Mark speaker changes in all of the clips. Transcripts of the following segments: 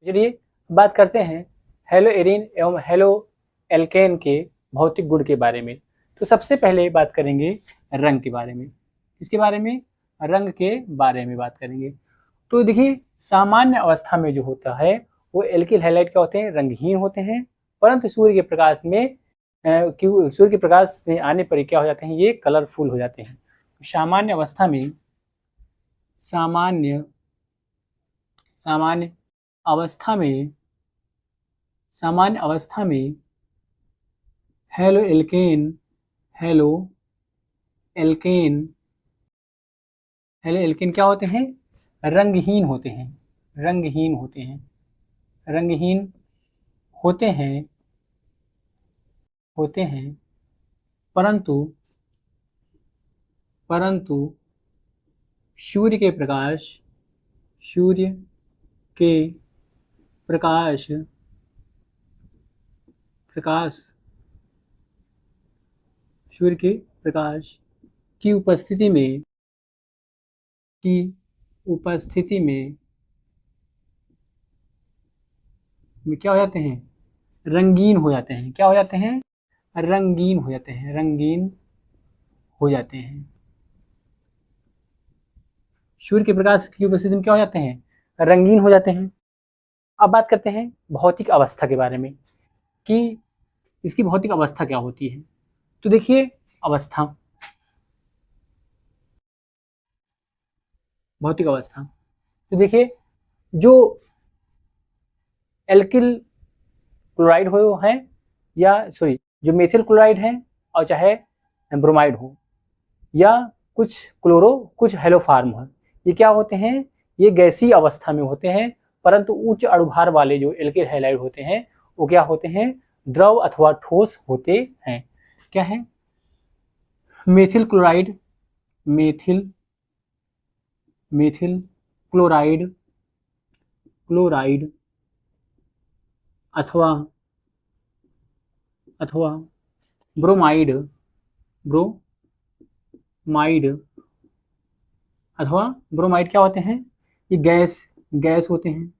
Speaker 1: चलिए बात करते हैं हेलो एरीन एवं हेलो एल्केन के भौतिक गुण के बारे में। तो सबसे पहले बात करेंगे रंग के बारे में। इसके बारे में रंग के बारे में बात करेंगे। तो देखिए सामान्य अवस्था में जो होता है वो एल्किल हैलाइड क्या होते हैं, रंगहीन होते हैं, परंतु सूर्य के प्रकाश में सूर्य के प्रकाश में आने पर क्या हो जाते हैं, ये कलरफुल हो जाते हैं। सामान्य अवस्था में सामान्य अवस्था में सामान्य अवस्था में हेलो एल्केन क्या होते हैं, रंगहीन होते हैं परंतु सूर्य के प्रकाश की उपस्थिति में क्या हो जाते हैं, रंगीन हो जाते हैं। क्या हो जाते हैं, रंगीन हो जाते हैं। सूर्य के प्रकाश की उपस्थिति में क्या हो जाते हैं, रंगीन हो जाते हैं। अब बात करते हैं भौतिक अवस्था के बारे में कि इसकी भौतिक अवस्था क्या होती है। तो देखिए भौतिक अवस्था तो देखिए जो एल्किल क्लोराइड हो है या जो मेथिल क्लोराइड है और चाहे ब्रोमाइड हो या कुछ क्लोरो कुछ हेलोफार्म हो, ये क्या होते हैं, ये गैसीय अवस्था में होते हैं। परंतु उच्च अणुभार वाले जो एल्किल हैलाइड होते हैं वो क्या होते हैं, द्रव अथवा ठोस होते हैं। क्या है, मेथिल क्लोराइड अथवा ब्रोमाइड अथवा ब्रोमाइड क्या होते हैं, ये गैस होते हैं,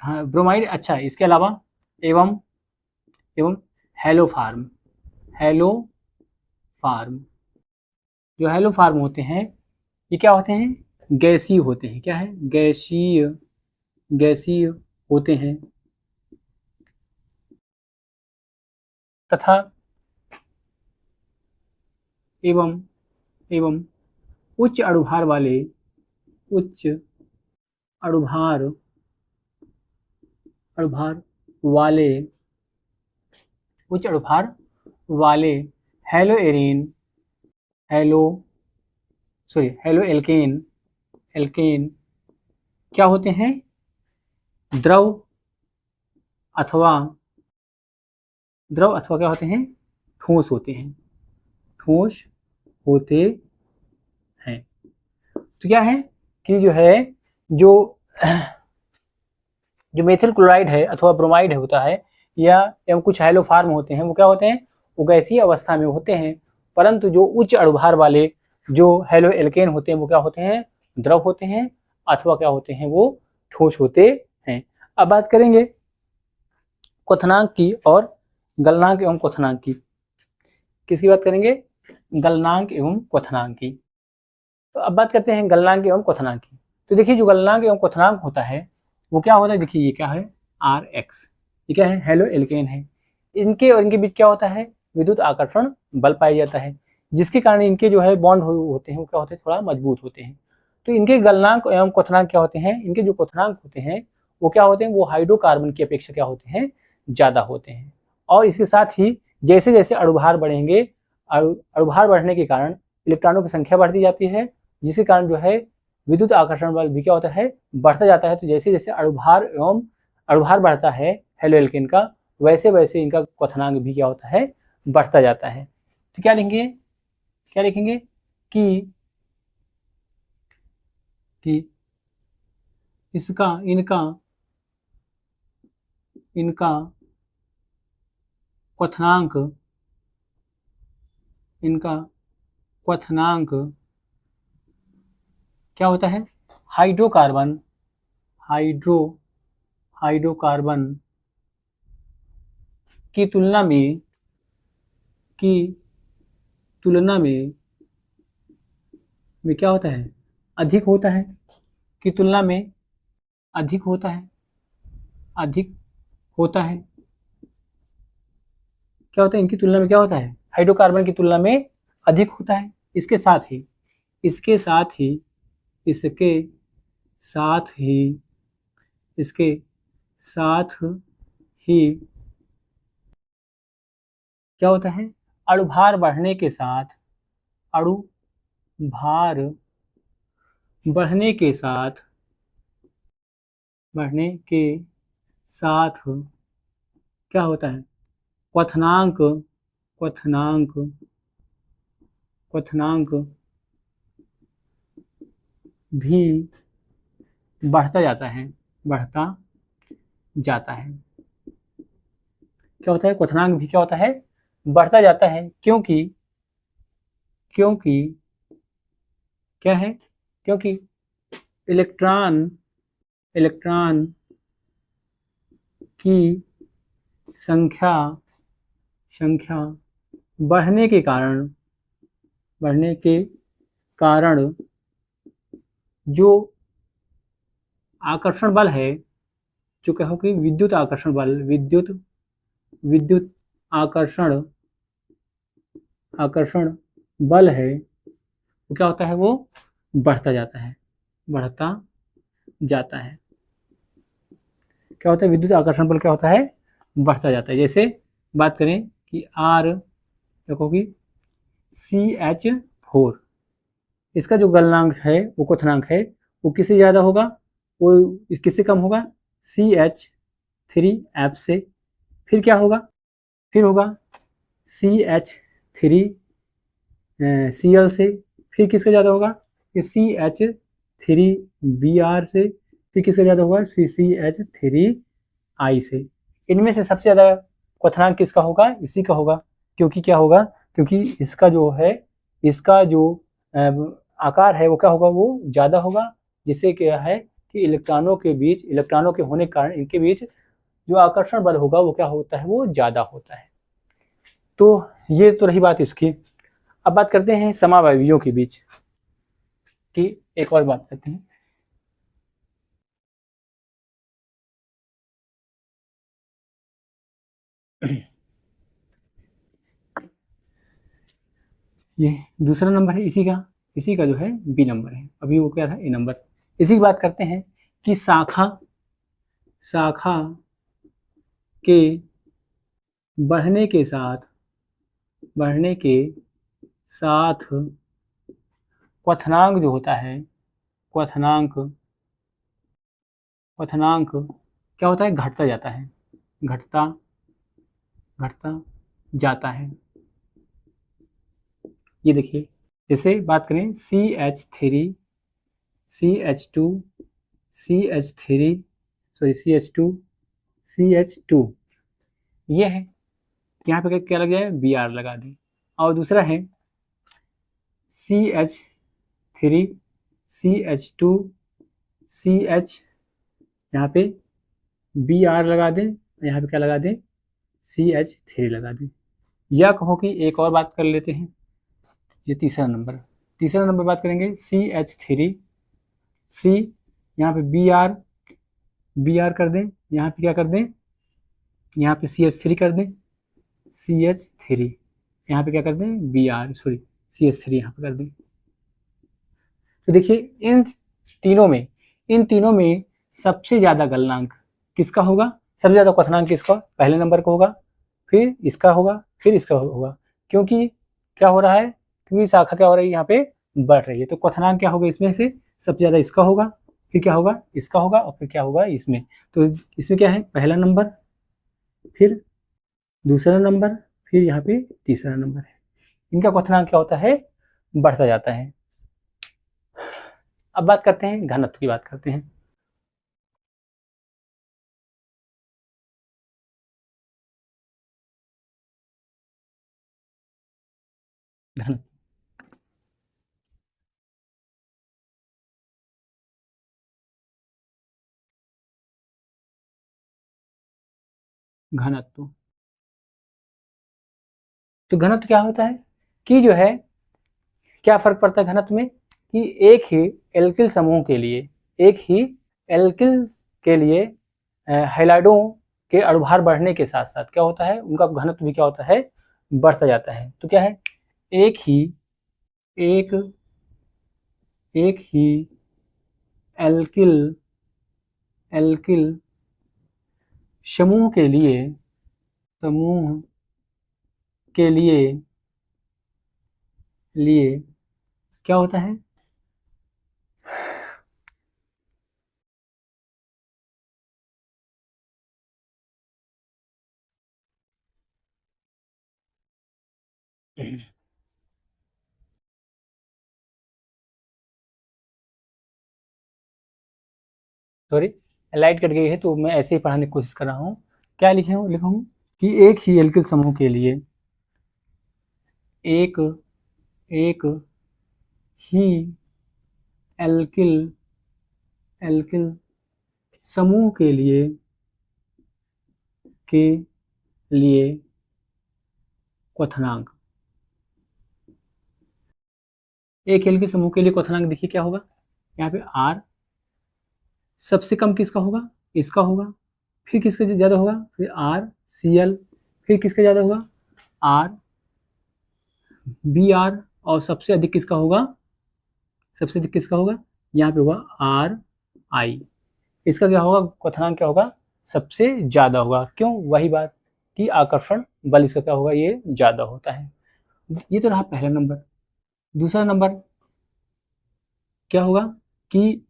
Speaker 1: हाँ ब्रोमाइड। अच्छा, इसके अलावा एवं हेलोफार्म जो हेलोफार्म होते हैं ये क्या होते हैं, गैसीय होते हैं। क्या है, गैसीय होते हैं तथा एवं उच्च अणुभार वाले हेलो एल्केन क्या होते हैं, द्रव अथवा क्या होते हैं, ठोस होते हैं। तो क्या है कि जो मेथिल क्लोराइड है अथवा ब्रोमाइड होता है या एवं कुछ हेलोफार्म होते हैं वो क्या होते हैं, वो गैसीय अवस्था में होते हैं। परंतु जो उच्च अणुभार वाले जो हेलो एल्केन होते हैं वो क्या होते हैं, द्रव होते हैं अथवा क्या होते हैं, वो ठोस होते हैं। अब बात करेंगे क्वथनांक की और गलनांक एवं क्वथनांक की। किसकी बात करेंगे, गलनांक एवं क्वथनांक की। तो अब बात करते हैं गलनांक एवं क्वथनांक की। तो देखिए जो गलनांक एवं क्वथनांक होता है वो क्या होता है, देखिए ये क्या है, Rx, ये क्या है, हेलो एल्केन है। इनके और इनके बीच क्या होता है, विद्युत आकर्षण बल पाया जाता है, जिसके कारण इनके जो है बॉन्ड होते हैं वो क्या होते हैं, थोड़ा मजबूत होते हैं। तो इनके गलनांक एवं क्वथनांक क्या होते हैं, इनके जो क्वथनांक होते हैं वो क्या होते हैं, वो हाइड्रोकार्बन की अपेक्षा क्या होते हैं, ज्यादा होते हैं। और इसके साथ ही जैसे जैसे अणुभार बढ़ेंगे, अणुभार बढ़ने के कारण इलेक्ट्रॉनों की संख्या बढ़ती जाती है, जिसके कारण जो है विद्युत आकर्षण बल भी क्या होता है, बढ़ता जाता है। तो जैसे जैसे अणुभार बढ़ता है हेलो एल्केन का, वैसे वैसे इनका क्वथनांक भी क्या होता है, बढ़ता जाता है। तो क्या लिखेंगे कि इनका क्वथनांक क्या होता है, हाइड्रोकार्बन हाइड्रोकार्बन की तुलना में क्या होता है, अधिक होता है, की तुलना में अधिक होता है, अधिक होता है। क्या होता है, इनकी तुलना में क्या होता है, हाइड्रोकार्बन की तुलना में अधिक होता है। इसके साथ ही इसके साथ ही इसके साथ ही इसके साथ ही क्या होता है, अणुभार बढ़ने के साथ, अणुभार बढ़ने के साथ क्या होता है, क्वथनांक क्वथनांक क्वथनांक भी बढ़ता जाता है, बढ़ता जाता है। क्या होता है, क्वथनांक भी क्या होता है, बढ़ता जाता है। क्योंकि क्योंकि क्या है, क्योंकि इलेक्ट्रॉन इलेक्ट्रॉन की संख्या संख्या बढ़ने के कारण जो आकर्षण बल है, जो कहो कि विद्युत आकर्षण बल, विद्युत आकर्षण बल है, वो क्या होता है, वो बढ़ता जाता है, बढ़ता जाता है। क्या होता है, विद्युत आकर्षण बल क्या होता है, बढ़ता जाता है। जैसे बात करें कि आर, देखो कि CH4, इसका जो गलनांक है, वो क्वथनांक है, वो किससे ज़्यादा होगा, वो किससे कम होगा, CH3F से। फिर क्या होगा, फिर होगा CH3Cl से। फिर किसका ज़्यादा होगा, कि CH3Br से। फिर किसका ज़्यादा होगा, CH3I से। इनमें से सबसे ज़्यादा क्वथनांक किसका होगा, इसी का होगा। क्योंकि क्या होगा, क्योंकि इसका जो है, इसका जो आकार है वो क्या होगा, वो ज़्यादा होगा। जिससे क्या है कि इलेक्ट्रॉनों के होने के कारण इनके बीच जो आकर्षण बल होगा वो क्या होता है, वो ज़्यादा होता है। तो ये तो रही बात इसकी। अब बात करते हैं समावयवियों के बीच की, एक और बात करते हैं। ये दूसरा नंबर है इसी का जो है बी नंबर है, अभी वो क्या था, ए नंबर। इसी की बात करते हैं कि शाखा के बढ़ने के साथ क्वथनांक जो होता है, क्वथनांक क्या होता है, घटता जाता है, घटता घटता जाता है। ये देखिए, जैसे बात करें CH3 CH2 CH3 sorry CH2 ये है, यहाँ पे क्या लग जाए, Br लगा दें। और दूसरा है CH3 CH2 CH, यहाँ पे Br लगा दें, यहाँ पे क्या लगा दें, CH3 लगा दें। या कहो कि एक और बात कर लेते हैं, ये तीसरा नंबर बात करेंगे CH3 C, यहाँ पे Br कर दें, यहाँ पे क्या कर दें, यहाँ पे CH3 कर दें, CH3, यहाँ पे क्या कर दें, CH3 यहाँ पे कर दें। तो देखिए इन तीनों में सबसे ज्यादा गलनांक किसका होगा, सबसे ज्यादा क्वथनांक किसका, पहले नंबर का होगा, फिर इसका होगा, फिर इसका होगा। क्योंकि क्या हो रहा है, क्योंकि शाखा क्या हो रही है, यहाँ पे बढ़ रही है, तो क्वथनांक क्या होगा, इसमें से सबसे ज्यादा इसका होगा, फिर क्या होगा, इसका होगा, और फिर क्या होगा इसमें। तो इसमें क्या है, पहला नंबर, फिर दूसरा नंबर, फिर यहाँ पे तीसरा नंबर है। इनका क्वथनांक क्या होता है, बढ़ता जाता है। अब बात करते हैं घनत्व की, बात करते हैं। घन घनत्व। तो घनत्व क्या होता है कि जो है क्या फर्क पड़ता है घनत्व में कि एक ही एल्किल समूह के लिए, एक ही एल्किल के लिए हैलाइडों के अणुभार बढ़ने के साथ साथ क्या होता है, उनका घनत्व भी क्या होता है, बढ़ता जाता है। तो क्या है, एक ही एल्किल समूह के लिए क्या होता है, सॉरी लाइट कट गई है तो मैं ऐसे ही पढ़ाने की कोशिश कर रहा हूँ। क्या लिखा हूँ कि एक ही एल्किल समूह के लिए, एक ही एल्किल समूह के लिए क्वथनांक, एक एल्किल समूह के लिए क्वथनांक देखिए क्या होगा, यहाँ पे R सबसे कम किसका होगा, इसका होगा, फिर किसका ज़्यादा होगा, फिर RCl, फिर किसका ज़्यादा होगा, RBr, और सबसे अधिक किसका होगा, यहाँ पे होगा RI। इसका क्या होगा, क्वथनांक क्या होगा, सबसे ज़्यादा होगा। क्यों, वही बात कि आकर्षण बल इसका क्या होगा, ये ज़्यादा होता है। ये तो रहा पहला नंबर। दूसरा नंबर क्या होगा कि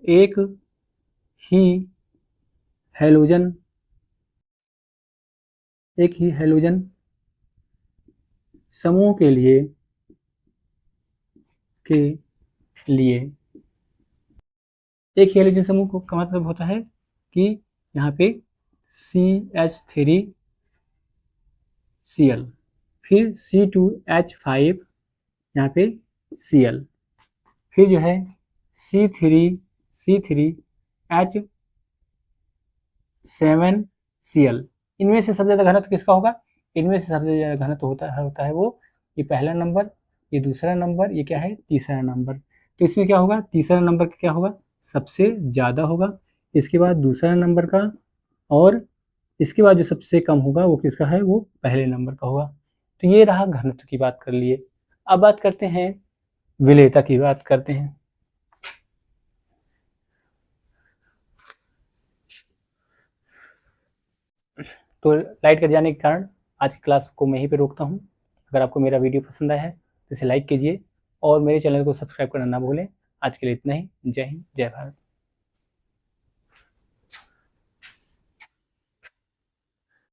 Speaker 1: एक ही हैलोजन समूह के लिए एक ही हैलोजन समूह का मतलब होता है कि यहाँ पे CH3Cl, फिर C2H5, यहाँ पे Cl, फिर जो है C3H7Cl। इनमें से सबसे ज़्यादा घनत्व किसका होगा, इनमें से सबसे ज़्यादा घनत्व होता है वो, ये पहला नंबर, ये दूसरा नंबर, ये क्या है, तीसरा नंबर। तो इसमें क्या होगा, तीसरा नंबर क्या होगा, सबसे ज़्यादा होगा, इसके बाद दूसरा नंबर का, और इसके बाद जो सबसे कम होगा वो किसका है, वो पहले नंबर का होगा। तो ये रहा घनत्व की बात कर लिए। अब बात करते हैं विलेयता की बात करते हैं। तो लाइट कट जाने के कारण आज की क्लास को मैं यहीं पे रोकता हूँ। अगर आपको मेरा वीडियो पसंद आया है तो इसे लाइक कीजिए और मेरे चैनल को सब्सक्राइब करना ना भूलें। आज के लिए इतना ही। जय हिंद, जय भारत।